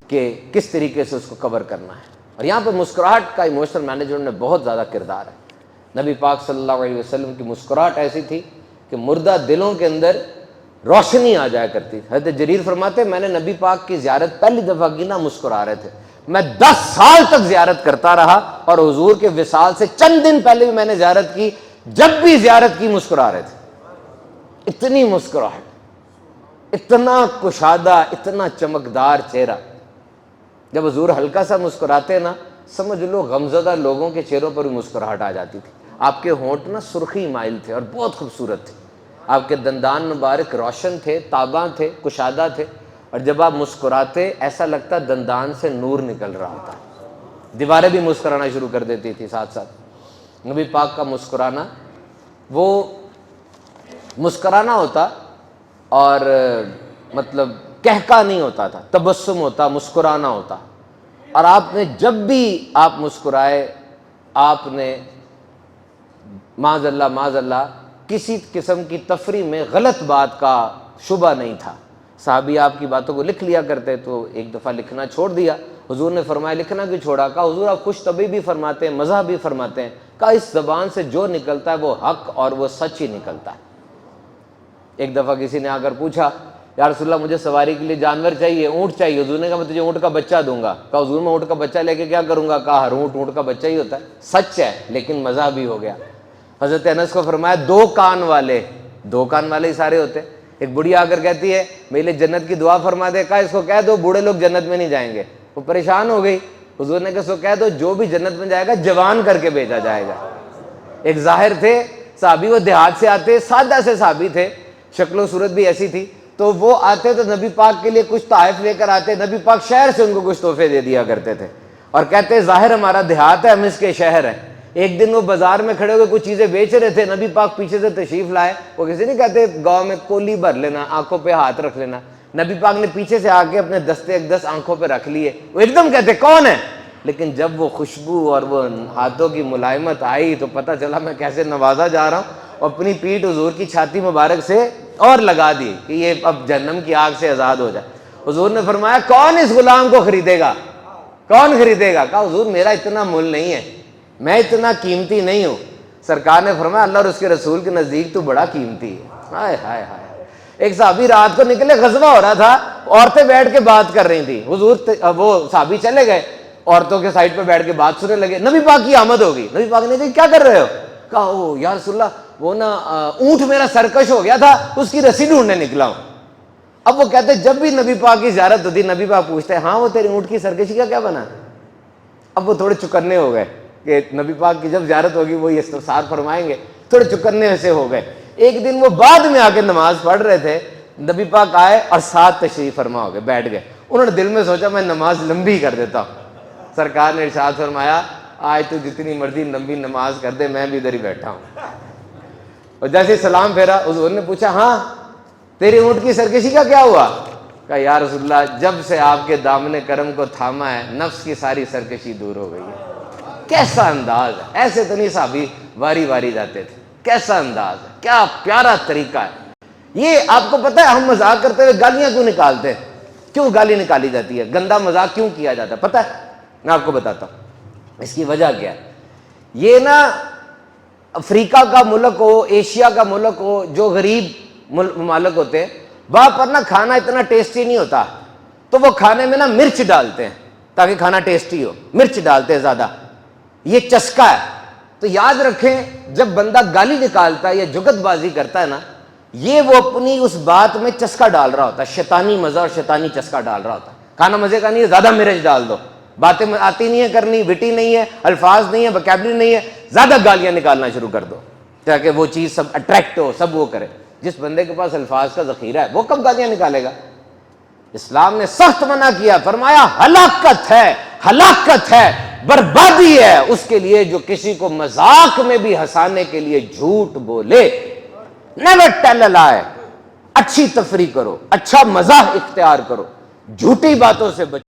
کہ کس طریقے سے اس کو کور کرنا ہے۔ اور یہاں پہ مسکراہٹ کا ایموشنل مینجمنٹ میں بہت زیادہ کردار ہے۔ نبی پاک صلی اللہ علیہ وسلم کی مسکراہٹ ایسی تھی کہ مردہ دلوں کے اندر روشنی آ جایا کرتی تھی۔ حضرت جریر فرماتے میں نے نبی پاک کی زیارت پہلی دفعہ کی نا مسکرا رہے تھے، میں 10 سال تک زیارت کرتا رہا، اور حضور کے وصال سے چند دن پہلے بھی میں نے زیارت کی، جب بھی زیارت کی مسکرا رہے تھے۔ اتنی مسکراہٹ، اتنا کشادہ، اتنا چمکدار چہرہ۔ جب حضور ہلکا سا مسکراتے نا، سمجھ لو غمزدہ لوگوں کے چہروں پر بھی مسکراہٹ آ جاتی تھی۔ آپ کے ہونٹ نا سرخی مائل تھے اور بہت خوبصورت تھے، آپ کے دندان مبارک روشن تھے، تاباں تھے، کشادہ تھے، اور جب آپ مسکراتے ایسا لگتا دندان سے نور نکل رہا ہوتا۔ دیواریں بھی مسکرانا شروع کر دیتی تھی ساتھ ساتھ۔ نبی پاک کا مسکرانا، وہ مسکرانا ہوتا اور مطلب کہکا نہیں ہوتا تھا، تبسم ہوتا، مسکرانا ہوتا۔ اور آپ نے جب بھی آپ مسکرائے، آپ نے معاذ اللہ کسی قسم کی تفریح میں غلط بات کا شبہ نہیں تھا۔ صحابی آپ کی باتوں کو لکھ لیا کرتے، تو ایک دفعہ لکھنا چھوڑ دیا۔ حضور نے فرمایا لکھنا کیوں چھوڑا؟ کہا حضور آپ خوش طبعی بھی فرماتے ہیں، مزاح بھی فرماتے ہیں۔ کہا اس زبان سے جو نکلتا ہے وہ حق اور وہ سچ ہی نکلتا ہے۔ ایک دفعہ کسی نے آ کر پوچھا یا رسول اللہ مجھے سواری کے لیے جانور چاہیے، اونٹ چاہیے۔ حضور نے کہا میں تجھے اونٹ کا بچہ دوں گا۔ کہا حضور میں اونٹ کا بچہ لے کے کیا کروں گا؟ کہا ہر اونٹ کا بچہ ہی ہوتا ہے۔ سچ ہے لیکن مزاح بھی ہو گیا۔ حضرت انس کو فرمایا دو کان والے ہی سارے ہوتے۔ ایک بڑھی آ کر کہتی ہے میرے لیے جنت کی دعا فرما دے۔ کہا اس کو کہہ دو بوڑھے لوگ جنت میں نہیں جائیں گے۔ وہ پریشان ہو گئی۔ حضور نے کہا اس کو کہہ دو جو بھی جنت میں جائے گا جوان کر کے بھیجا جائے گا۔ ایک ظاہر تھے صحابی، وہ دیہات سے آتے، سادہ سے صحابی تھے، شکل و صورت بھی ایسی تھی، تو وہ آتے تو نبی پاک کے لیے کچھ تحائف لے کر آتے، نبی پاک شہر سے ان کو کچھ تحفے دے دیا کرتے تھے، اور کہتے ظاہر ہمارا دیہات ہے، ہم اس کے شہر ہیں۔ ایک دن وہ بازار میں کھڑے ہوئے کچھ چیزیں بیچ رہے تھے، نبی پاک پیچھے سے تشریف لائے۔ وہ کسی نہیں کہتے گاؤں میں کولی بھر لینا، آنکھوں پہ ہاتھ رکھ لینا، نبی پاک نے پیچھے سے آ کے اپنے دستے اقدس آنکھوں پہ رکھ لیے۔ وہ ایک دم کہتے کون ہے؟ لیکن جب وہ خوشبو اور وہ ہاتھوں کی ملائمت آئی تو پتہ چلا میں کیسے نوازا جا رہا ہوں، اپنی پیٹھ حضور کی چھاتی مبارک سے اور لگا دی کہ یہ اب جہنم کی آگ سے آزاد ہو جائے۔ حضور نے فرمایا کون اس غلام کو خریدے گا؟ کون خریدے گا؟ کہا حضور میرا اتنا مول نہیں ہے، میں اتنا قیمتی نہیں ہوں۔ سرکار نے فرمایا اللہ اور اس کے رسول کے نزدیک تو بڑا قیمتی ہے۔ ہائے ہائے ہائے۔ ایک صحابی رات کو نکلے، غزوہ ہو رہا تھا، عورتیں بیٹھ کے بات کر رہی تھیں، حضور وہ صحابی چلے گئے، عورتوں کے سائڈ پہ بیٹھ کے بات سننے لگے۔ نبی پاک کی آمد ہو گئی۔ نبی پاک نے کہا کیا کر رہے ہو؟ کہا او یا رسول اللہ وہ نا اونٹ میرا سرکش ہو گیا تھا، اس کی رسی ڈھونڈنے نکلا ہوں۔ اب وہ کہتے جب بھی نبی پاک کی زیارت ہوتی نبی پاک پوچھتے ہاں وہ تیری اونٹ کی سرکشی کا کیا بنا؟ اب وہ تھوڑے چکنے ہو گئے کہ نبی پاک کی جب زیارت ہوگی وہ یہ استفسار فرمائیں گے، تھوڑے چکنے سے ہو گئے۔ ایک دن وہ بعد میں آ کے نماز پڑھ رہے تھے، نبی پاک آئے اور ساتھ تشریف فرما ہو گئے، بیٹھ گئے۔ انہوں نے دل میں سوچا میں نماز لمبی کر دیتا ہوں۔ سرکار نے ارشاد فرمایا آج تو جتنی مرضی لمبی نماز کر دے میں بھی ادھر ہی بیٹھا ہوں۔ اور جیسے سلام پھیرا حضور نے پوچھا ہاں تیری اونٹ کی سرکشی کا کیا ہوا؟ کہا یا رسول اللہ جب سے آپ کے دامن کرم کو تھاما ہے نفس کی ساری سرکشی دور ہو گئی ہے۔ کیسا انداز ہے، ایسے تو نہیں صحابی واری واری جاتے تھے، کیسا انداز ہے، کیا پیارا طریقہ ہے۔ یہ آپ کو پتہ ہے ہم مذاق کرتے ہوئے گالیاں کیوں نکالتے ہیں؟ کیوں گالی نکالی جاتی ہے، گندا مذاق کیوں کیا جاتا ہے؟ پتہ ہے میں آپ کو بتاتا ہوں اس کی وجہ کیا ہے۔ یہ نا افریقہ کا ملک ہو، ایشیا کا ملک ہو، جو غریب ممالک ہوتے ہیں وہاں پر نا کھانا اتنا ٹیسٹی نہیں ہوتا، تو وہ کھانے میں نا مرچ ڈالتے ہیں تاکہ کھانا ٹیسٹی ہو، مرچ ڈالتے ہیں زیادہ، یہ چسکا ہے۔ تو یاد رکھیں جب بندہ گالی نکالتا ہے یا جگت بازی کرتا ہے نا، یہ وہ اپنی اس بات میں چسکا ڈال رہا ہوتا ہے، شیطانی مزہ اور شیطانی چسکا ڈال رہا ہوتا ہے۔ کھانا مزے کا نہیں ہے، زیادہ مرچ ڈال دو، باتیں آتی نہیں ہے کرنی، وٹی نہیں ہے، الفاظ نہیں ہے، وکیبلری نہیں ہے، زیادہ گالیاں نکالنا شروع کر دو تاکہ وہ چیز سب اٹریکٹ ہو، سب وہ کرے۔ جس بندے کے پاس الفاظ کا ذخیرہ ہے وہ کب گالیاں نکالے گا؟ اسلام نے سخت منع کیا، فرمایا ہلاکت ہے، ہلاکت ہے، بربادی ہے اس کے لیے جو کسی کو مذاق میں بھی ہنسانے کے لیے جھوٹ بولے۔ نیور ٹیل اے لائی، اچھی تفریح کرو، اچھا مزاح اختیار کرو، جھوٹی باتوں سے بچو۔